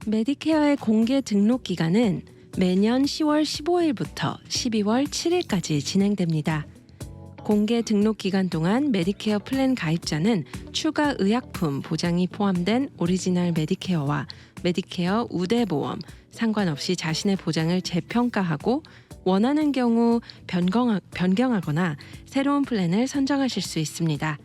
메디케어의 공개 등록 기간은 매년 10월 15일부터 12월 7일까지 진행됩니다. 공개 등록 기간 동안 메디케어 플랜 가입자는 추가 의약품 보장이 포함된 오리지널 메디케어와 메디케어 우대보험 상관없이 자신의 보장을 재평가하고 원하는 경우 변경하거나 새로운 플랜을 선정하실 수 있습니다.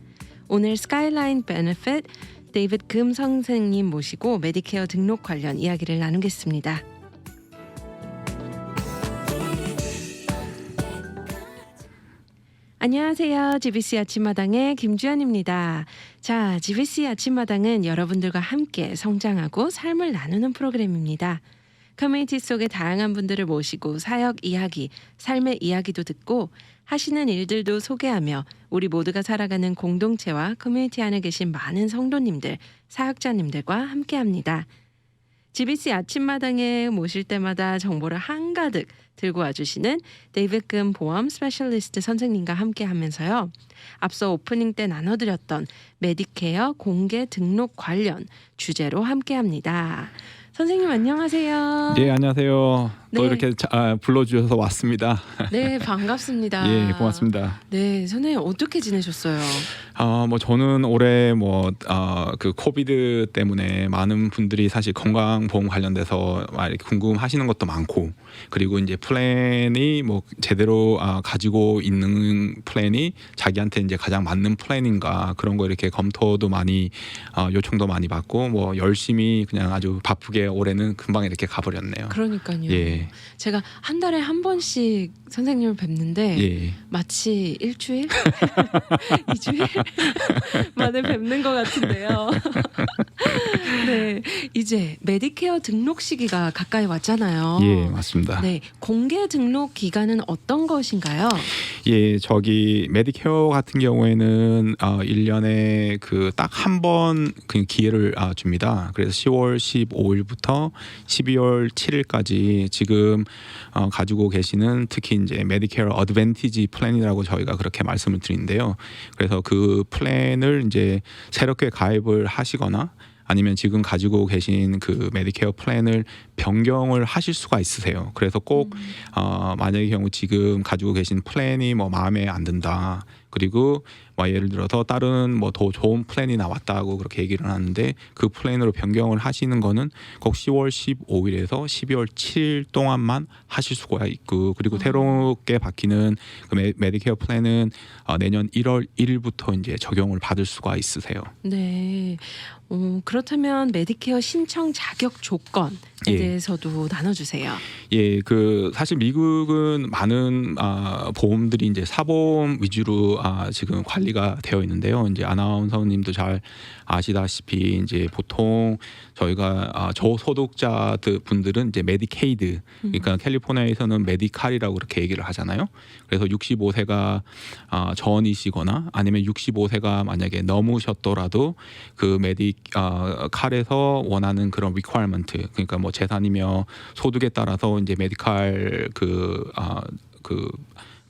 오늘 스카이라인 베네핏 데이빗 금 선생님 모시고 메디케어 등록 관련 이야기를 나누겠습니다. 안녕하세요. GBC 아침마당의 김주연입니다. 자, GBC 아침마당은 여러분들과 함께 성장하고 삶을 나누는 프로그램입니다. 커뮤니티 속의 다양한 분들을 모시고 사역 이야기, 삶의 이야기도 듣고 하시는 일들도 소개하며 우리 모두가 살아가는 공동체와 커뮤니티 안에 계신 많은 성도님들, 사역자님들과 함께합니다. GBC 아침마당에 모실 때마다 정보를 한가득 들고 와주시는 데이빗 금 보험 스페셜리스트 선생님과 함께하면서요. 앞서 오프닝 때 나눠드렸던 메디케어 공개 등록 관련 주제로 함께합니다. 선생님 안녕하세요. 네, 안녕하세요. 또 네. 이렇게 불러주셔서 왔습니다. 네, 반갑습니다. 예, 고맙습니다. 네, 선생님 어떻게 지내셨어요? 저는 올해 그 코비드 때문에 많은 분들이 사실 건강보험 관련돼서 이렇게 궁금하시는 것도 많고, 그리고 이제 플랜이 제대로 가지고 있는 플랜이 자기한테 이제 가장 맞는 플랜인가 그런 거 이렇게 검토도 많이 요청도 많이 받고 열심히 그냥 아주 바쁘게 올해는 금방 이렇게 가버렸네요. 그러니까요. 예. 제가 한 달에 한 번씩 선생님을 뵙는데 예. 마치 일주일? 2주일? 만에 뵙는 것 같은데요. 네, 이제 메디케어 등록 시기가 가까이 왔잖아요. 예, 맞습니다. 네, 공개 등록 기간은 어떤 것인가요? 예, 메디케어 같은 경우에는 1년에 딱 한 번 그 기회를 줍니다. 그래서 10월 15일부터 12월 7일까지 지금 가지고 계시는 특히 이제 메디케어 어드밴티지 플랜이라고 저희가 그렇게 말씀을 드리는데요. 그래서 그 플랜을 이제 새롭게 가입을 하시거나 아니면 지금 가지고 계신 그 메디케어 플랜을 변경을 하실 수가 있으세요. 그래서 꼭 만약의 경우 지금 가지고 계신 플랜이 마음에 안 든다. 그리고 예를 들어서 다른 더 좋은 플랜이 나왔다고 그렇게 얘기를 하는데 그 플랜으로 변경을 하시는 거는 꼭 10월 15일에서 12월 7일 동안만 하실 수가 있고, 그리고 새롭게 바뀌는 그 메디케어 플랜은 내년 1월 1일부터 이제 적용을 받을 수가 있으세요. 네. 그렇다면 메디케어 신청 자격 조건에 예. 대해서도 나눠주세요. 예, 사실 미국은 많은 보험들이 이제 사보험 위주로 지금 관리가 되어 있는데요. 이제 아나운서님도 잘 아시다시피 이제 보통 저희가 저소득자 분들은 이제 메디케이드, 그러니까 캘리포니아에서는 메디칼이라고 그렇게 얘기를 하잖아요. 그래서 65세가 전이시거나 아니면 65세가 만약에 넘으셨더라도 그 메디칼에서 원하는 그런 리퀘어먼트, 그러니까 재산이며 소득에 따라서 이제 메디칼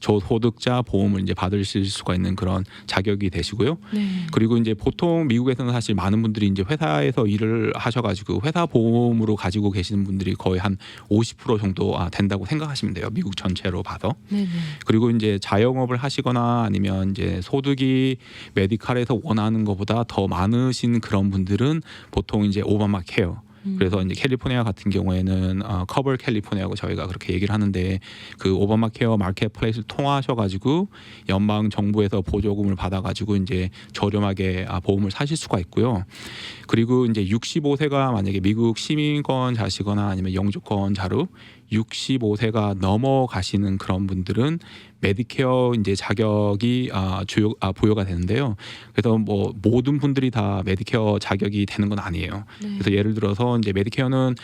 저소득자 보험을 이제 받으실 수가 있는 그런 자격이 되시고요. 네. 그리고 이제 보통 미국에서는 사실 많은 분들이 이제 회사에서 일을 하셔가지고 회사 보험으로 가지고 계시는 분들이 거의 한 50% 정도 된다고 생각하시면 돼요. 미국 전체로 봐서. 네네. 그리고 이제 자영업을 하시거나 아니면 이제 소득이 메디칼에서 원하는 것보다 더 많으신 그런 분들은 보통 이제 오바마 케어. 그래서 이제 캘리포니아 같은 경우에는 커버 캘리포니아고 저희가 그렇게 얘기를 하는데 그 오바마 케어 마켓플레이스를 통하셔가지고 연방 정부에서 보조금을 받아가지고 이제 저렴하게 보험을 사실 수가 있고요. 그리고 이제 65세가 만약에 미국 시민권자시거나 아니면 영주권자로 65세가 넘어가시는 그런 분들은 메디케어 이제 자격이 부여가 되는데요. 그래서 모든 분들이 다 메디케어 자격이 되는 건 아니에요. 네. 그래서 예를 들어서 이제 메디케어는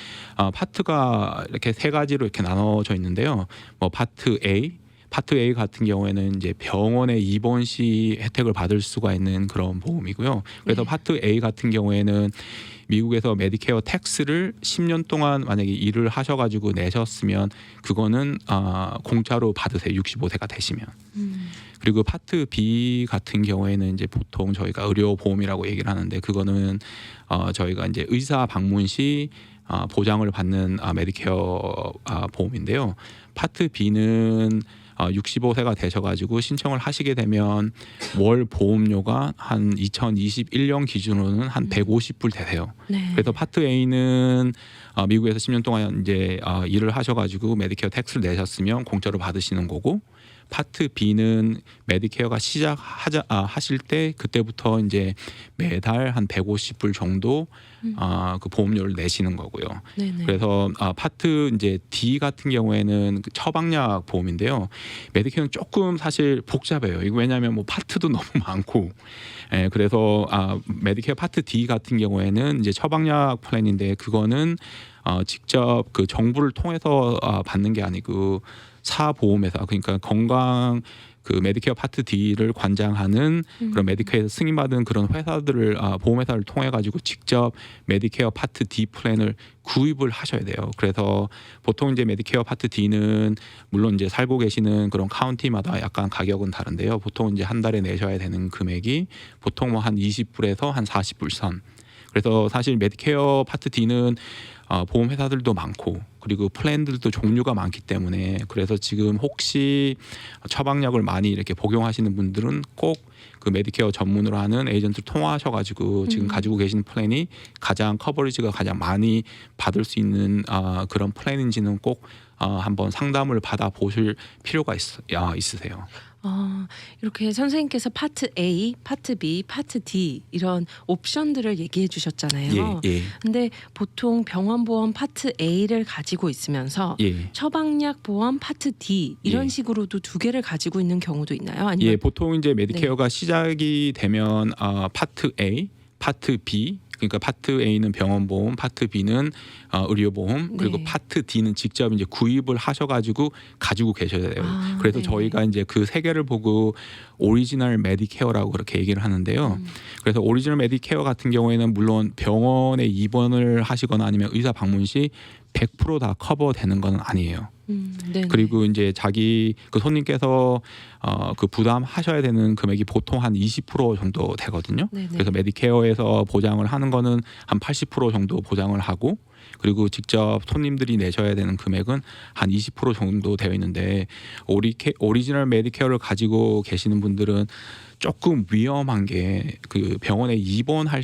파트가 이렇게 세 가지로 이렇게 나눠져 있는데요. 파트 A 같은 경우에는 이제 병원에 입원 시 혜택을 받을 수가 있는 그런 보험이고요. 그래서 네. 파트 A 같은 경우에는 미국에서 메디케어 텍스를 10년 동안 만약에 일을 하셔가지고 내셨으면 그거는 공짜로 받으세요. 65세가 되시면. 그리고 파트 B 같은 경우에는 이제 보통 저희가 의료보험이라고 얘기를 하는데 그거는 저희가 이제 의사 방문 시 보장을 받는 메디케어 보험인데요. 파트 B는 65세가 되셔가지고 신청을 하시게 되면 월 보험료가 한 2021년 기준으로는 한 150불 되세요. 네. 그래서 파트 A는 미국에서 10년 동안 이제 일을 하셔가지고 메디케어 텍스를 내셨으면 공짜로 받으시는 거고, 파트 B는 메디케어가 하실 때 그때부터 이제 매달 한 150불 정도 그 보험료를 내시는 거고요. 네네. 그래서 파트 이제 D 같은 경우에는 그 처방약 보험인데요. 메디케어는 조금 사실 복잡해요. 이거 왜냐하면 뭐 파트도 너무 많고, 그래서 메디케어 파트 D 같은 경우에는 이제 처방약 플랜인데 그거는 직접 그 정부를 통해서 받는 게 아니고 사보험회사, 그러니까 건강 그 메디케어 파트 D를 관장하는 그런 메디케어에서 승인받은 그런 회사들을 보험회사를 통해 가지고 직접 메디케어 파트 D 플랜을 구입을 하셔야 돼요. 그래서 보통 이제 메디케어 파트 D는 물론 이제 살고 계시는 그런 카운티마다 약간 가격은 다른데요. 보통 이제 한 달에 내셔야 되는 금액이 보통 뭐 한 20불에서 한 40불 선. 그래서 사실 메디케어 파트 D는 보험 회사들도 많고 그리고 플랜들도 종류가 많기 때문에, 그래서 지금 혹시 처방약을 많이 이렇게 복용하시는 분들은 꼭 그 메디케어 전문으로 하는 에이전트를 통화하셔가지고 지금 가지고 계신 플랜이 가장 커버리지가 가장 많이 받을 수 있는 그런 플랜인지는 꼭 한번 상담을 받아 보실 필요가 있으세요. 이렇게 선생님께서 파트 A, 파트 B, 파트 D 이런 옵션들을 얘기해 주셨잖아요. 예, 예, 근데 보통 병원 보험 파트 A를 가지고 있으면서 예. 처방약 보험 파트 D 이런 예. 식으로도 두 개를 가지고 있는 경우도 있나요? 아니면 예, 보통 이제 메디케어가 시작이 되면 파트 A, 파트 B, 그러니까 파트 A는 병원보험, 파트 B는 의료보험, 그리고 네. 파트 D는 직접 이제 구입을 하셔가지고 가지고 계셔야 돼요. 그래서 네네. 저희가 이제 그 세 개를 보고 오리지널 메디케어라고 그렇게 얘기를 하는데요. 그래서 오리지널 메디케어 같은 경우에는 물론 병원에 입원을 하시거나 아니면 의사 방문 시 100%다 커버되는 건 아니에요. 네네. 그리고 이제 자기 그 손님께서 그 부담하셔야 되는 금액이 보통 한 20% 정도 되거든요. 네네. 그래서 메디케어에서 보장을 하는 거는 한 80% 정도 보장을 하고, 그리고 직접 손님들이 내셔야 되는 금액은 한 20% 정도 되어 있는데, 오리지널 메디케어를 가지고 계시는 분들은 조금 위험한 게 그 병원에 입원할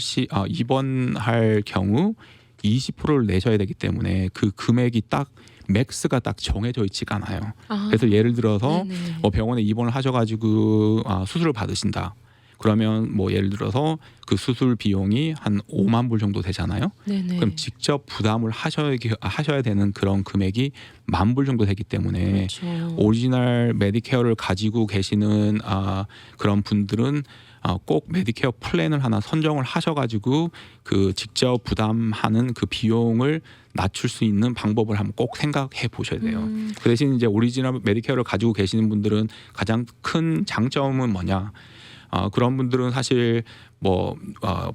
경우 20%를 내셔야 되기 때문에 그 금액이 딱 맥스가 딱 정해져 있지가 않아요. 그래서 예를 들어서 네네. 뭐 병원에 입원을 하셔가지고 수술을 받으신다. 그러면 뭐 예를 들어서 그 수술 비용이 한 5만 불 정도 되잖아요. 네네. 그럼 직접 부담을 하셔야 되는 그런 금액이 10,000불 정도 되기 때문에 그렇죠. 오리지널 메디케어를 가지고 계시는 그런 분들은 꼭 메디케어 플랜을 하나 선정을 하셔가지고 그 직접 부담하는 그 비용을 낮출 수 있는 방법을 한번 꼭 생각해 보셔야 돼요. 그 대신 이제 오리지널 메디케어를 가지고 계시는 분들은 가장 큰 장점은 뭐냐? 그런 분들은 사실 뭐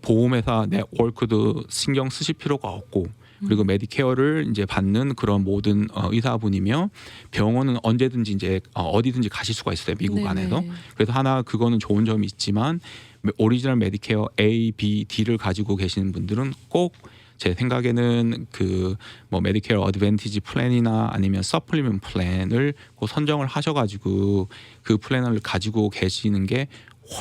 보험회사 네트워크도 신경 쓰실 필요가 없고, 그리고 메디케어를 이제 받는 그런 모든 의사분이며 병원은 언제든지 이제 어디든지 가실 수가 있어요, 미국 네네. 안에서. 그래서 하나 그거는 좋은 점이 있지만 오리지널 메디케어 A, B, D를 가지고 계시는 분들은 꼭 제 생각에는 그 뭐 메디케어 어드밴티지 플랜이나 아니면 서플리먼트 플랜을 꼭 선정을 하셔가지고 그 플랜을 가지고 계시는 게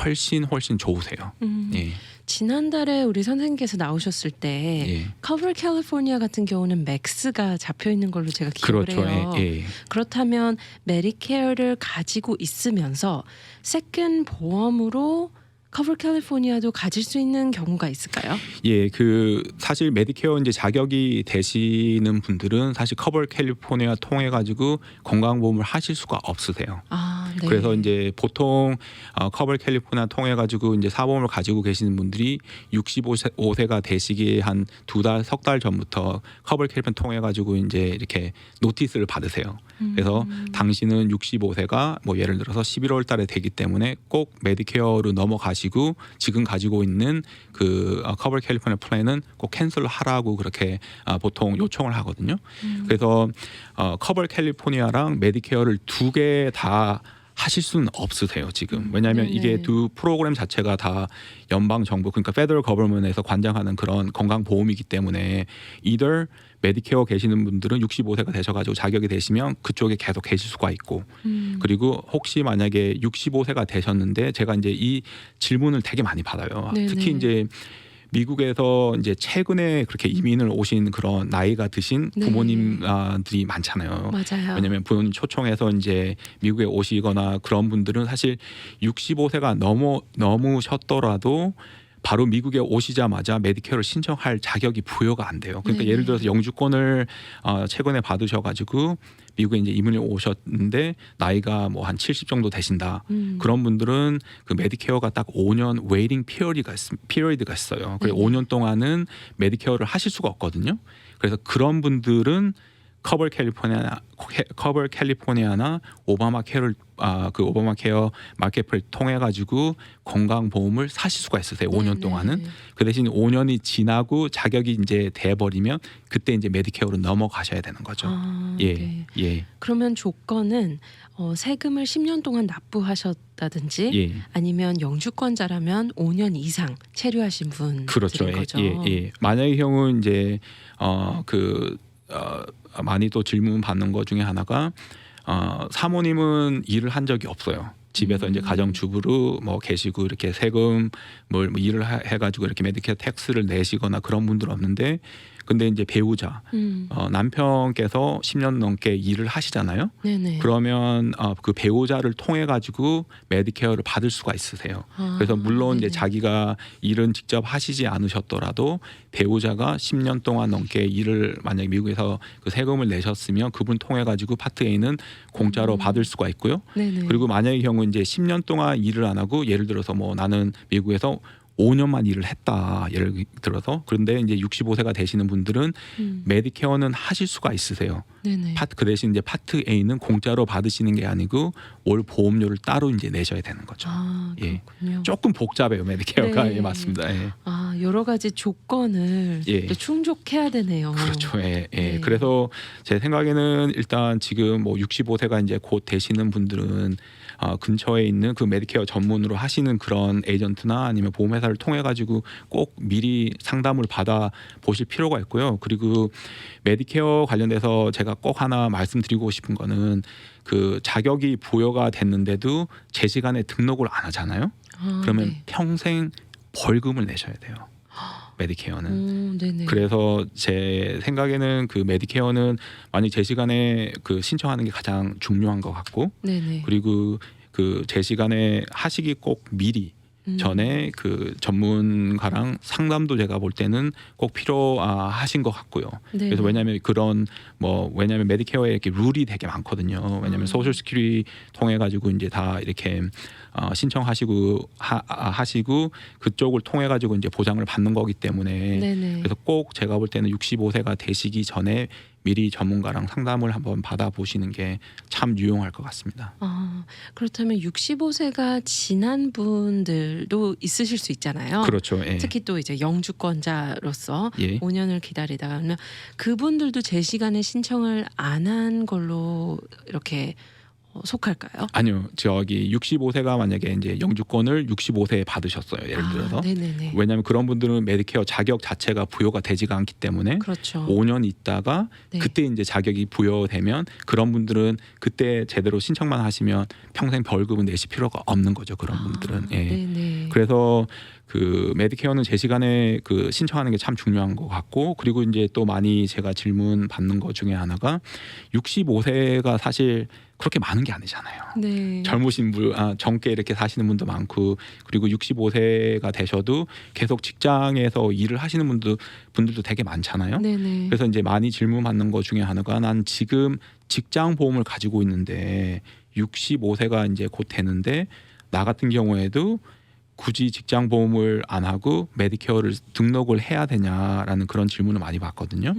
훨씬 좋으세요. 예. 지난달에 우리 선생님께서 나오셨을 때 예. 커버 캘리포니아 같은 경우는 맥스가 잡혀 있는 걸로 제가 기억을 그렇죠. 해요. 예. 그렇다면 메디케어를 가지고 있으면서 세컨 보험으로 커버 캘리포니아도 가질 수 있는 경우가 있을까요? 예, 그 사실 메디케어 이제 자격이 되시는 분들은 사실 커버 캘리포니아 통해 가지고 건강보험을 하실 수가 없으세요. 네. 그래서 이제 보통 커버 캘리포니아 통해 가지고 이제 사보험을 가지고 계시는 분들이 65세가 되시기 한 2달, 석 달 전부터 커버 캘리포니아 통해 가지고 이제 이렇게 노티스를 받으세요. 그래서 당신은 65세가 뭐 예를 들어서 11월 달에 되기 때문에 꼭 메디케어로 넘어가시고 지금 가지고 있는 그 커버 캘리포니아 플랜은 꼭 캔슬을 하라고 그렇게 보통 요청을 하거든요. 그래서 커버 캘리포니아랑 메디케어를 두 개 다 하실 수는 없으세요 지금. 왜냐하면 네네. 이게 두 프로그램 자체가 다 연방 정부 그러니까 페더럴 거버먼트에서 관장하는 그런 건강 보험이기 때문에 either 메디케어 계시는 분들은 65세가 되셔가지고 자격이 되시면 그쪽에 계속 계실 수가 있고 그리고 혹시 만약에 65세가 되셨는데 제가 이제 이 질문을 되게 많이 받아요. 네네. 특히 이제 미국에서 이제 최근에 그렇게 이민을 오신 그런 나이가 드신 네. 부모님들이 많잖아요. 맞아요. 왜냐하면 부모님 초청해서 이제 미국에 오시거나 그런 분들은 사실 65세가 넘으셨더라도 바로 미국에 오시자마자 메디케어를 신청할 자격이 부여가 안 돼요. 그러니까 네네. 예를 들어서 영주권을 최근에 받으셔가지고 미국에 이제 이민을 오셨는데 나이가 뭐 한 70 정도 되신다. 그런 분들은 그 메디케어가 딱 5년 웨이팅 피리어드가 있어요. 그래서 네네. 5년 동안은 메디케어를 하실 수가 없거든요. 그래서 그런 분들은 커버 캘리포니아나 오바마 케어를 그 오바마 케어 마켓을 통해 가지고 건강 보험을 사실 수가 있으세요. 5년 네네. 동안은. 그 대신 5년이 지나고 자격이 이제 돼 버리면 그때 이제 메디케어로 넘어가셔야 되는 거죠. 예. 네. 예. 그러면 조건은 세금을 10년 동안 납부하셨다든지 예. 아니면 영주권자라면 5년 이상 체류하신 분들인 그렇죠. 거죠. 예. 만약의 경우 이제 많이 또 질문 받는 것 중에 하나가 사모님은 일을 한 적이 없어요. 집에서 이제 가정주부로 뭐 계시고 이렇게 세금을 뭐 일을 해가지고 이렇게 메디케어 텍스를 내시거나 그런 분들 없는데 근데 이제 배우자 남편께서 10년 넘게 일을 하시잖아요. 네네. 그러면 그 배우자를 통해 가지고 메디케어를 받을 수가 있으세요. 그래서 물론 이제 네네. 자기가 일은 직접 하시지 않으셨더라도 배우자가 10년 동안 넘게 일을 만약에 미국에서 그 세금을 내셨으면 그분 통해 가지고 파트 A는 공짜로 받을 수가 있고요. 네네. 그리고 만약의 경우 이제 10년 동안 일을 안 하고 예를 들어서 뭐 나는 미국에서 5년만 일을 했다. 예를 들어서 그런데 이제 65세가 되시는 분들은 메디케어는 하실 수가 있으세요. 네네. 그 대신 이제 파트 A는 공짜로 받으시는 게 아니고 올 보험료를 따로 이제 내셔야 되는 거죠. 예. 그렇군요. 조금 복잡해요 메디케어가. 네. 예, 맞습니다. 예. 여러 가지 조건을 예. 또 충족해야 되네요. 그렇죠. 예. 네. 그래서 제 생각에는 일단 지금 뭐 65세가 이제 곧 되시는 분들은 근처에 있는 그 메디케어 전문으로 하시는 그런 에이전트나 아니면 보험회사를 통해 가지고 꼭 미리 상담을 받아 보실 필요가 있고요. 그리고 메디케어 관련돼서 제가 꼭 하나 말씀드리고 싶은 거는 그 자격이 부여가 됐는데도 제 시간에 등록을 안 하잖아요. 그러면 네. 평생 벌금을 내셔야 돼요. 메디케어는. 네네. 그래서 제 생각에는 그 메디케어는 만약 제 시간에 그 신청하는 게 가장 중요한 것 같고 네네. 그리고 그 제 시간에 하시기 꼭 미리 전에 그 전문가랑 상담도 제가 볼 때는 꼭 필요하신 것 같고요. 네네. 그래서 왜냐하면 메디케어에 이렇게 룰이 되게 많거든요. 왜냐하면 소셜 시큐리티 통해 가지고 이제 다 이렇게 신청하시고 하시고 그쪽을 통해 가지고 이제 보장을 받는 거기 때문에 네네. 그래서 꼭 제가 볼 때는 65세가 되시기 전에 미리 전문가랑 상담을 한번 받아보시는 게 참 유용할 것 같습니다. 그렇다면 65세가 지난 분들도 있으실 수 있잖아요. 그렇죠. 예. 특히 또 이제 영주권자로서 예. 5년을 기다리다가 그러면 그분들도 제 시간에 신청을 안 한 걸로 이렇게 속할까요? 아니요. 저기 65세가 만약에 이제 영주권을 65세에 받으셨어요. 예를 들어서. 네네네. 왜냐하면 그런 분들은 메디케어 자격 자체가 부여가 되지가 않기 때문에 그렇죠. 5년 있다가 네. 그때 이제 자격이 부여되면 그런 분들은 그때 제대로 신청만 하시면 평생 벌금은 내실 필요가 없는 거죠. 그런 분들은. 예. 네네. 그래서 그 메디케어는 제 시간에 그 신청하는 게 참 중요한 것 같고 그리고 이제 또 많이 제가 질문 받는 것 중에 하나가 65세가 사실 그렇게 많은 게 아니잖아요. 네. 젊으신 분, 젊게 이렇게 사시는 분도 많고 그리고 65세가 되셔도 계속 직장에서 일을 하시는 분들도 되게 많잖아요. 네네. 그래서 이제 많이 질문 받는 것 중에 하나가 난 지금 직장 보험을 가지고 있는데 65세가 이제 곧 되는데 나 같은 경우에도 굳이 직장 보험을 안 하고 메디케어를 등록을 해야 되냐라는 그런 질문을 많이 받거든요.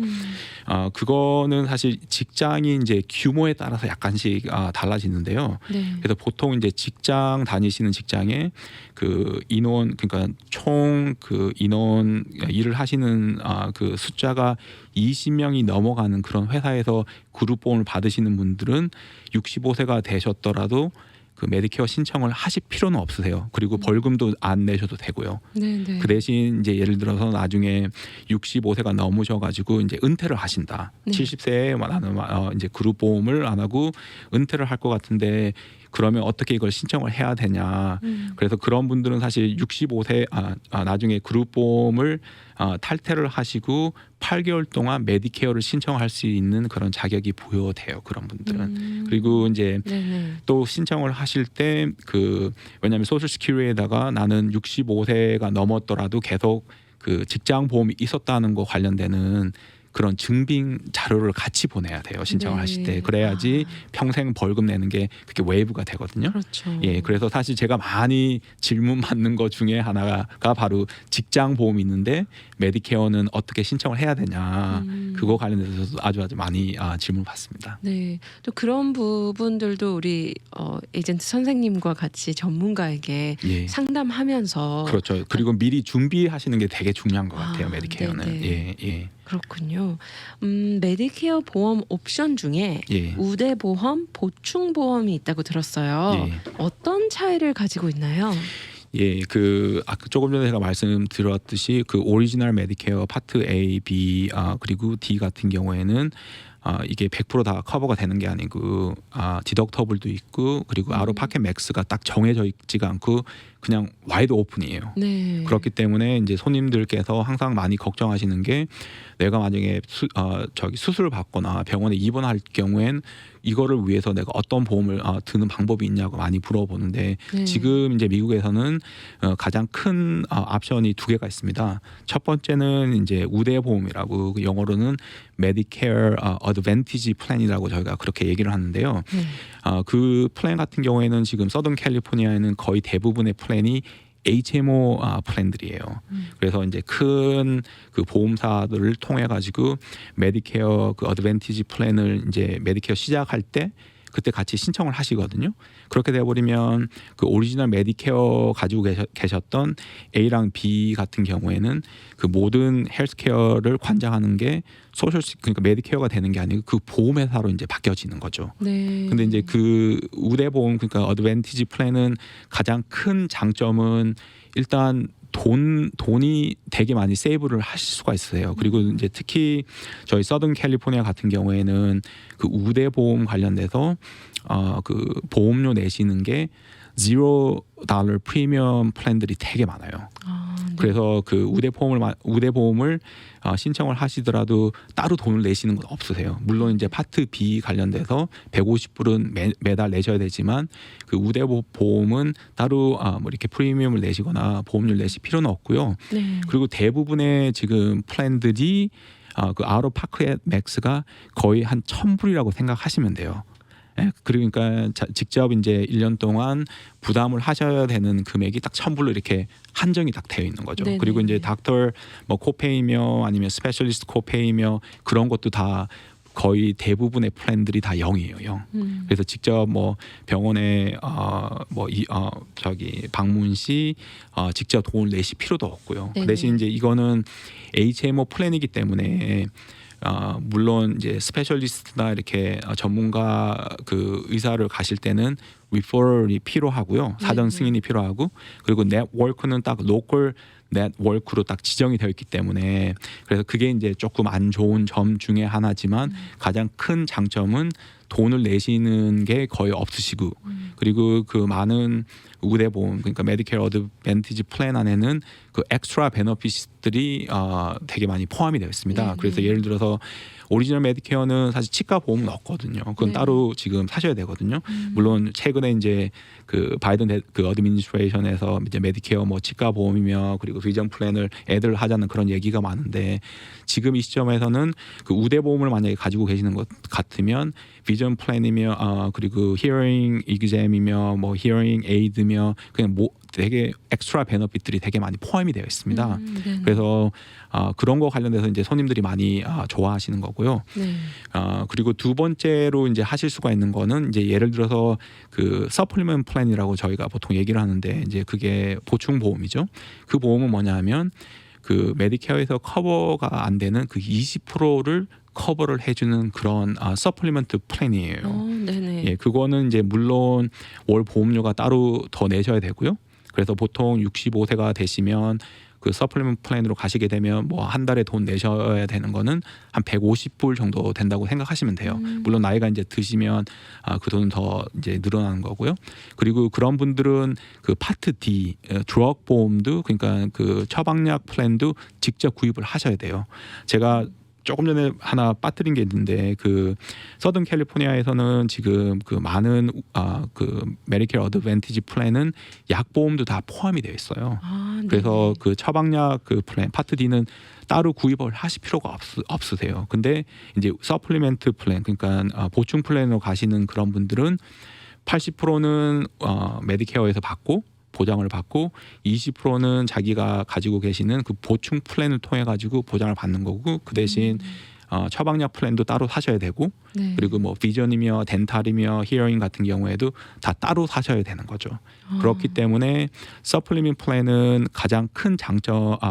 그거는 사실 직장이 이제 규모에 따라서 약간씩 달라지는데요. 네. 그래서 보통 이제 직장 다니시는 직장에 그 인원 그러니까 총 그 인원 일을 하시는 그 숫자가 20명이 넘어가는 그런 회사에서 그룹보험을 받으시는 분들은 65세가 되셨더라도 그 메디케어 신청을 하실 필요는 없으세요. 그리고 벌금도 안 내셔도 되고요. 네, 네. 그 대신 이제 예를 들어서 나중에 65세가 넘으셔가지고 이제 은퇴를 하신다. 네. 70세에 나는 이제 그룹 보험을 안 하고 은퇴를 할 것 같은데 그러면 어떻게 이걸 신청을 해야 되냐. 그래서 그런 분들은 사실 65세 나중에 그룹 보험을 탈퇴를 하시고 8개월 동안 메디케어를 신청할 수 있는 그런 자격이 부여돼요. 그런 분들은. 그리고 이제 네네. 또 신청을 하실 때 그 왜냐하면 소셜 시큐리티에다가 나는 65세가 넘었더라도 계속 그 직장 보험이 있었다는 거 관련되는 그런 증빙 자료를 같이 보내야 돼요. 신청을 네. 하실 때. 그래야지 평생 벌금 내는 게 그게 웨이브가 되거든요. 그렇죠. 예, 그래서 사실 제가 많이 질문 받는 것 중에 하나가 바로 직장 보험이 있는데 메디케어는 어떻게 신청을 해야 되냐. 그거 관련해서도 아주 많이 질문 받습니다. 네, 또 그런 부분들도 우리 에이전트 선생님과 같이 전문가에게 예. 상담하면서 그렇죠. 그리고 미리 준비하시는 게 되게 중요한 것 같아요. 아, 메디케어는. 네네. 예. 그렇군요. 메디케어 보험 옵션 중에 예. 우대 보험, 보충 보험이 있다고 들었어요. 예. 어떤 차이를 가지고 있나요? 예, 그 아까 조금 전에 제가 말씀드렸듯이 그 오리지널 메디케어 파트 A, B 그리고 D 같은 경우에는 이게 100%다 커버가 되는 게 아니고 디덕터블도 있고 그리고 아웃 파켓 맥스가 딱 정해져 있지가 않고 그냥 와이드 오픈이에요. 네. 그렇기 때문에 이제 손님들께서 항상 많이 걱정하시는 게 내가 만약에 수술을 받거나 병원에 입원할 경우엔 이거를 위해서 내가 어떤 보험을 드는 방법이 있냐고 많이 물어보는데 네. 지금 이제 미국에서는 가장 큰 옵션이 두 개가 있습니다. 첫 번째는 이제 우대 보험이라고 영어로는 Medicare Advantage Plan이라고 저희가 그렇게 얘기를 하는데요. 네. 그 플랜 같은 경우에는 지금 서던 캘리포니아에는 거의 대부분의 플랜이 HMO 플랜들이에요. 그래서 이제 큰 그 보험사들을 통해 가지고 메디케어 그 어드밴티지 플랜을 이제 메디케어 시작할 때 그때 같이 신청을 하시거든요. 그렇게 돼버리면 그 오리지널 메디케어 가지고 계셨던 A랑 B 같은 경우에는 그 모든 헬스케어를 관장하는 게 그러니까 메디케어가 되는 게 아니고 그 보험회사로 이제 바뀌어지는 거죠. 네. 근데 이제 그 우대 보험 그러니까 어드밴티지 플랜은 가장 큰 장점은 일단 돈이 되게 많이 세이브를 하실 수가 있어요. 그리고 이제 특히 저희 서든 캘리포니아 같은 경우에는 그 우대 보험 관련돼서 그 보험료 내시는 게 $0 프리미엄 플랜들이 되게 많아요. 네. 그래서 그 우대 보험을 신청을 하시더라도 따로 돈을 내시는 건 없으세요. 물론 이제 파트 B 관련돼서 150불은 매달 내셔야 되지만 그 우대 보험은 따로 뭐 이렇게 프리미엄을 내시거나 보험료를 내실 필요는 없고요. 네. 그리고 대부분의 지금 플랜들이 그 아웃 오브 파켓 맥스가 거의 한 1,000불이라고 생각하시면 돼요. 예, 그러니까 직접 이제 1년 동안 부담을 하셔야 되는 금액이 딱 1,000불로 이렇게 한정이 딱 되어 있는 거죠. 네네. 그리고 이제 닥터 뭐 코페이며 아니면 스페셜리스트 코페이며 그런 것도 다 거의 대부분의 플랜들이 다 0이에요. 0. 그래서 직접 뭐 병원에 방문 시 직접 돈을 내실 필요도 없고요. 네네. 그 대신 이제 이거는 HMO 플랜이기 때문에 물론 이제 스페셜리스트나 이렇게 전문가 그 의사를 가실 때는 리퍼럴이 필요하고요. 사전 승인이 필요하고 그리고 네트워크는 딱 로컬 네트워크로 딱 지정이 되어 있기 때문에 그래서 그게 이제 조금 안 좋은 점 중에 하나지만 가장 큰 장점은 돈을 내시는 게 거의 없으시고 그리고 그 많은 우대 보험 그러니까 메디케어 어드밴티지 플랜 안에는 그 엑스트라 베너핏들이 되게 많이 포함이 되어 있습니다. 네네. 그래서 예를 들어서 오리지널 메디케어는 사실 치과 보험은 없거든요. 그건 네. 따로 지금 사셔야 되거든요. 물론 최근에 이제 그 바이든 그 어드미니스트레이션에서 이제 메디케어 뭐 치과 보험이며 그리고 비전 플랜을 애들 하자는 그런 얘기가 많은데 지금 이 시점에서는 그 우대 보험을 만약에 가지고 계시는 것 같으면 비전 플랜이며 그리고 히어링 이그잼이며 뭐 히어링 에이드며 그냥 되게 엑스트라 베너핏들이 되게 많이 포함이 되어 있습니다. 네네. 그래서 그런 거 관련돼서 이제 손님들이 많이 좋아하시는 거고요. 네. 그리고 두 번째로 이제 하실 수가 있는 거는 이제 예를 들어서 그 서플리먼트 플랜이라고 저희가 보통 얘기를 하는데 이제 그게 보충 보험이죠. 그 보험은 뭐냐하면 그 메디케어에서 커버가 안 되는 그 20%를 커버를 해주는 그런 서플리먼트 플랜이에요. 네네. 예, 그거는 이제 물론 월 보험료가 따로 더 내셔야 되고요. 그래서 보통 65세가 되시면 그 서플리먼트 플랜으로 가시게 되면 뭐 한 달에 돈 내셔야 되는 거는 한 150불 정도 된다고 생각하시면 돼요. 물론 나이가 이제 드시면 그 돈은 더 이제 늘어나는 거고요. 그리고 그런 분들은 그 파트 D 드럭 보험도 그러니까 그 처방약 플랜도 직접 구입을 하셔야 돼요. 제가 조금 전에 하나 빠뜨린 게 있는데 그 서든 캘리포니아에서는 지금 그 많은 그 메디케어 어드밴티지 플랜은 약 보험도 다 포함이 되어 있어요. 그래서 그 처방약 그 플랜 파트 D는 따로 구입을 하실 필요가 없으세요. 근데 이제 서플리멘트 플랜 그러니까 보충 플랜으로 가시는 그런 분들은 80%는 메디케어에서 받고 보장을 받고 20%는 자기가 가지고 계시는 그 보충 플랜을 통해 가지고 보장을 받는 거고 그 대신 처방약 플랜도 따로 사셔야 되고 네. 그리고 뭐 비전이며 덴탈이며 히어링 같은 경우에도 다 따로 사셔야 되는 거죠. 그렇기 때문에 서플리먼트 플랜은 가장 큰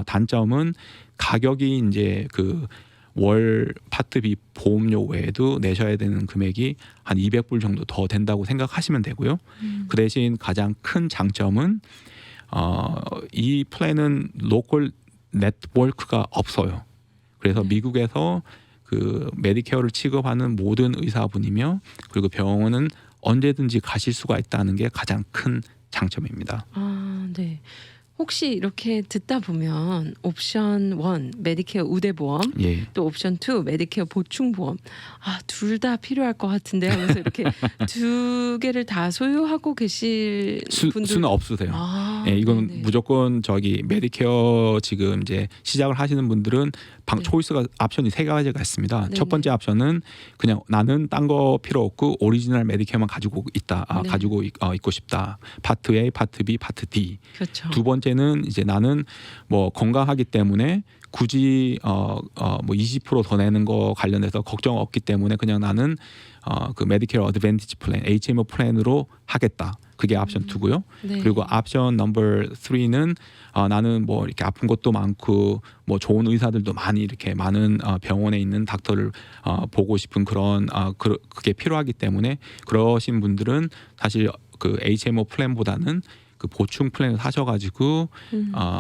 단점은 가격이 이제 그 월 파트 B 보험료 외에도 내셔야 되는 금액이 한 200불 정도 더 된다고 생각하시면 되고요. 그 대신 가장 큰 장점은 이 플랜은 로컬 네트워크가 없어요. 그래서 미국에서 그 메디케어를 취급하는 모든 의사분이며 그리고 병원은 언제든지 가실 수가 있다는 게 가장 큰 장점입니다. 네. 혹시 이렇게 듣다 보면 옵션 1 메디케어 우대보험 예. 또 옵션 2 메디케어 보충보험 둘 다 필요할 것 같은데 하면서 이렇게 두 개를 다 소유하고 계실 분들 수는 없으세요. 예, 이건 네네. 무조건 저기 메디케어 지금 이제 시작을 하시는 분들은 네. 초이스가 옵션이 세 가지가 있습니다. 네네. 첫 번째 옵션은 그냥 나는 딴 거 필요 없고 오리지널 메디케어만 가지고 있다. 네. 가지고 있고 싶다. 파트 A, 파트 B, 파트 D. 그렇죠. 두 번째는 이제 나는 뭐 건강하기 때문에 굳이 뭐 20%더 내는 거 관련해서 걱정 없기 때문에 그냥 나는 그 메디케어 어드밴티지 플랜 HMO 플랜으로 하겠다. 그게 옵션 2고요. 네. 그리고 옵션 넘버 3는 나는 뭐 이렇게 아픈 것도 많고 뭐 좋은 의사들도 많이 이렇게 많은 병원에 있는 닥터를 보고 싶은 그런 그게 필요하기 때문에 그러신 분들은 사실 그 HMO 플랜보다는 그 보충 플랜을 사셔가지고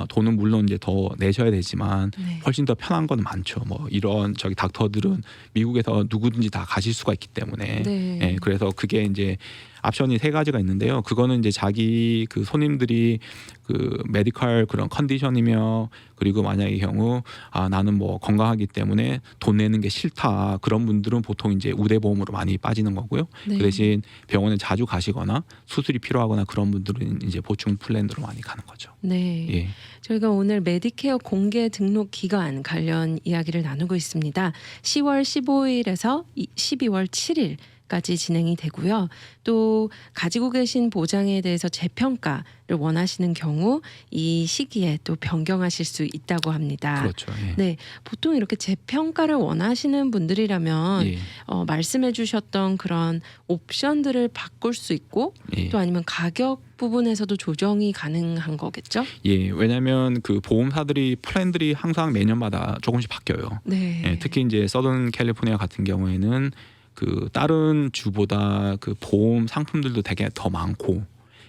돈은 물론 이제 더 내셔야 되지만 네. 훨씬 더 편한 건 많죠. 뭐 이런 저기 닥터들은 미국에서 누구든지 다 가실 수가 있기 때문에 네. 예, 그래서 그게 이제 옵션이 세 가지가 있는데요. 그거는 이제 자기 그 손님들이 그 메디컬 그런 컨디션이며 그리고 만약의 경우 나는 뭐 건강하기 때문에 돈 내는 게 싫다 그런 분들은 보통 이제 우대보험으로 많이 빠지는 거고요. 네. 그 대신 병원에 자주 가시거나 수술이 필요하거나 그런 분들은 이제 보충 플랜으로 많이 가는 거죠. 네. 예. 저희가 오늘 메디케어 공개 등록 기간 관련 이야기를 나누고 있습니다. 10월 15일에서 12월 7일 까지 진행이 되고요. 또 가지고 계신 보장에 대해서 재평가를 원하시는 경우 이 시기에 또 변경하실 수 있다고 합니다. 그렇죠. 예. 네, 보통 이렇게 재평가를 원하시는 분들이라면 예. 말씀해주셨던 그런 옵션들을 바꿀 수 있고 예. 또 아니면 가격 부분에서도 조정이 가능한 거겠죠? 예, 왜냐하면 그 보험사들이 플랜들이 항상 매년마다 조금씩 바뀌어요. 네. 예, 특히 이제 서든 캘리포니아 같은 경우에는 그 다른 주보다 그 보험 상품들도 되게 더 많고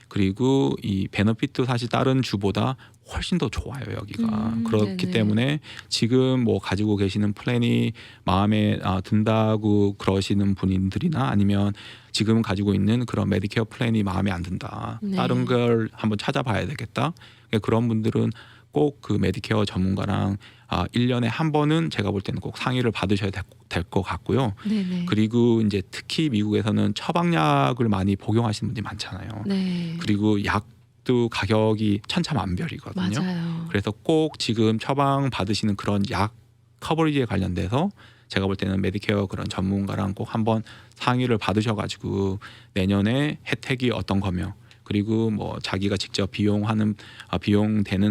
그리고 이 베너핏도 사실 다른 주보다 훨씬 더 좋아요 여기가. 그렇기 네네. 때문에 지금 뭐 가지고 계시는 플랜이 마음에 든다고 그러시는 분들이나 아니면 지금 가지고 있는 그런 메디케어 플랜이 마음에 안 든다. 네. 다른 걸 한번 찾아봐야 되겠다. 그런 분들은 꼭 그 메디케어 전문가랑 1년에 한 번은 제가 볼 때는 꼭 상의를 받으셔야 될 것 같고요. 네네. 그리고 이제 특히 미국에서는 처방약을 많이 복용하시는 분들이 많잖아요. 네. 그리고 약도 가격이 천차만별이거든요. 맞아요. 그래서 꼭 지금 처방 받으시는 그런 약 커버리지에 관련돼서 제가 볼 때는 메디케어 그런 전문가랑 꼭 한번 상의를 받으셔가지고 내년에 혜택이 어떤 거며 그리고 뭐 자기가 직접 비용되는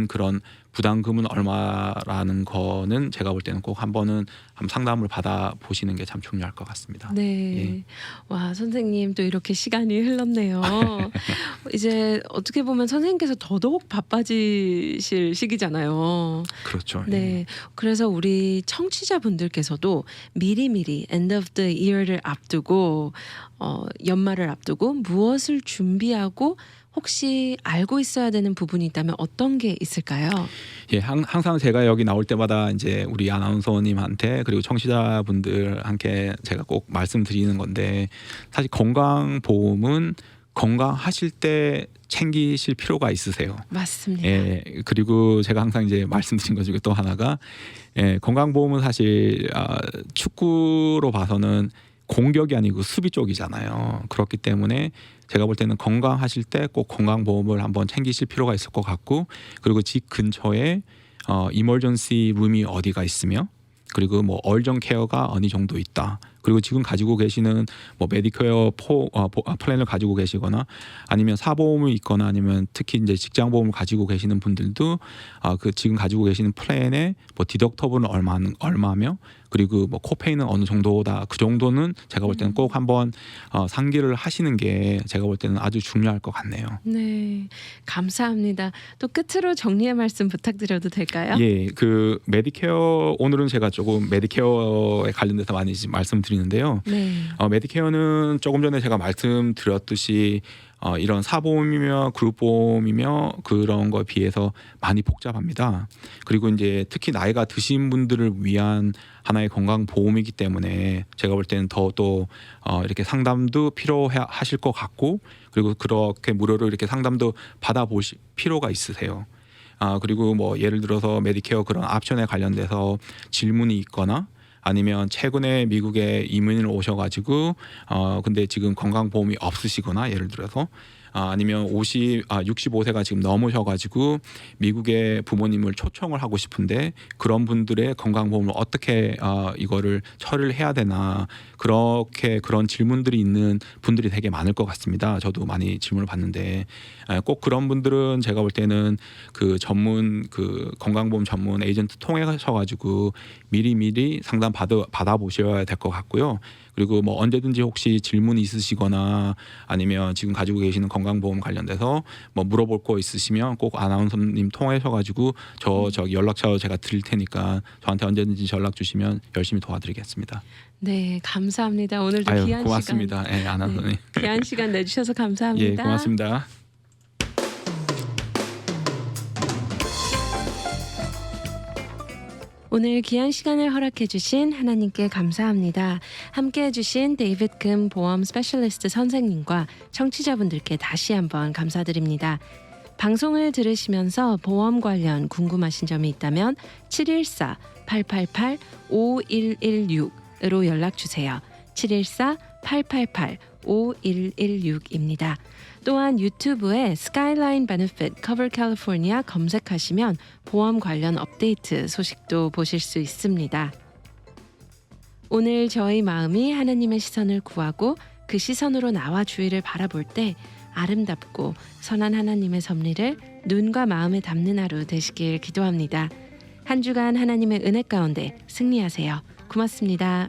그런 부담금은 얼마라는 거는 제가 볼 때는 꼭 한번 상담을 받아 보시는 게 참 중요할 것 같습니다. 네. 예. 와, 선생님 또 이렇게 시간이 흘렀네요. 이제 어떻게 보면 선생님께서 더더욱 바빠지실 시기잖아요. 그렇죠. 예. 네. 그래서 우리 청취자분들께서도 미리미리 end of the year를 앞두고 연말을 앞두고 무엇을 준비하고 혹시 알고 있어야 되는 부분이 있다면 어떤 게 있을까요? 예, 항상 제가 여기 나올 때마다 이제 우리 아나운서님한테 그리고 청취자분들한테 제가 꼭 말씀드리는 건데, 사실 건강보험은 건강하실 때 챙기실 필요가 있으세요. 맞습니다. 예, 그리고 제가 항상 이제 말씀드린 것 중에 또 하나가, 건강보험은 사실 축구로 봐서는 공격이 아니고 수비 쪽이잖아요. 그렇기 때문에 제가 볼 때는 건강하실 때 꼭 건강보험을 한번 챙기실 필요가 있을 것 같고, 그리고 집 근처에 이머전시 룸이 어디가 있으며, 그리고 뭐 얼정 케어가 어느 정도 있다. 그리고 지금 가지고 계시는 뭐 메디케어 플랜을 가지고 계시거나 아니면 사보험이 있거나 아니면 특히 이제 직장보험을 가지고 계시는 분들도 그 지금 가지고 계시는 플랜에 뭐 디덕터블은 얼마며 그리고 뭐 코페이는 어느 정도다. 그 정도는 제가 볼 때는 꼭 한번 상기를 하시는 게 제가 볼 때는 아주 중요할 것 같네요. 네. 감사합니다. 또 끝으로 정리의 말씀 부탁드려도 될까요? 예, 그 메디케어, 오늘은 제가 조금 메디케어에 관련돼서 많이 말씀드리는데요. 네. 메디케어는 조금 전에 제가 말씀드렸듯이 이런 사보험이며 그룹보험이며 그런 거에 비해서 많이 복잡합니다. 그리고 이제 특히 나이가 드신 분들을 위한 하나의 건강보험이기 때문에 제가 볼 때는 더 또 이렇게 상담도 필요하실 것 같고, 그리고 그렇게 무료로 이렇게 상담도 받아보실 필요가 있으세요. 그리고 뭐 예를 들어서 메디케어 그런 옵션에 관련돼서 질문이 있거나 아니면 최근에 미국에 이민을 오셔가지고 근데 지금 건강보험이 없으시거나, 예를 들어서 아니면 65세가 지금 넘으셔가지고 미국의 부모님을 초청을 하고 싶은데 그런 분들의 건강보험을 어떻게 이거를 처리를 해야 되나, 그런 질문들이 있는 분들이 되게 많을 것 같습니다. 저도 많이 질문을 받는데 꼭 그런 분들은 제가 볼 때는 그 건강보험 전문 에이전트 통해셔가지고 미리 상담 받아보셔야 될 것 같고요. 그리고 뭐 언제든지 혹시 질문이 있으시거나 아니면 지금 가지고 계시는 건강보험 관련돼서 뭐 물어볼 거 있으시면 꼭 아나운서님 통해셔가지고 저 연락처 제가 드릴 테니까 저한테 언제든지 연락 주시면 열심히 도와드리겠습니다. 네, 감사합니다. 오늘도 아유, 귀한 고맙습니다. 예, 아나운서님. 귀한 시간 내주셔서 감사합니다. 예, 고맙습니다. 오늘 귀한 시간을 허락해 주신 하나님께 감사합니다. 함께 해주신 데이빗 금 보험 스페셜리스트 선생님과 청취자분들께 다시 한번 감사드립니다. 방송을 들으시면서 보험 관련 궁금하신 점이 있다면 714-888-5116으로 연락주세요. 714-888-5116입니다. 또한 유튜브에 스카이라인 베네핏 커버 캘리포니아 검색하시면 보험 관련 업데이트 소식도 보실 수 있습니다. 오늘 저희 마음이 하나님의 시선을 구하고 그 시선으로 나와 주위를 바라볼 때 아름답고 선한 하나님의 섭리를 눈과 마음에 담는 하루 되시길 기도합니다. 한 주간 하나님의 은혜 가운데 승리하세요. 고맙습니다.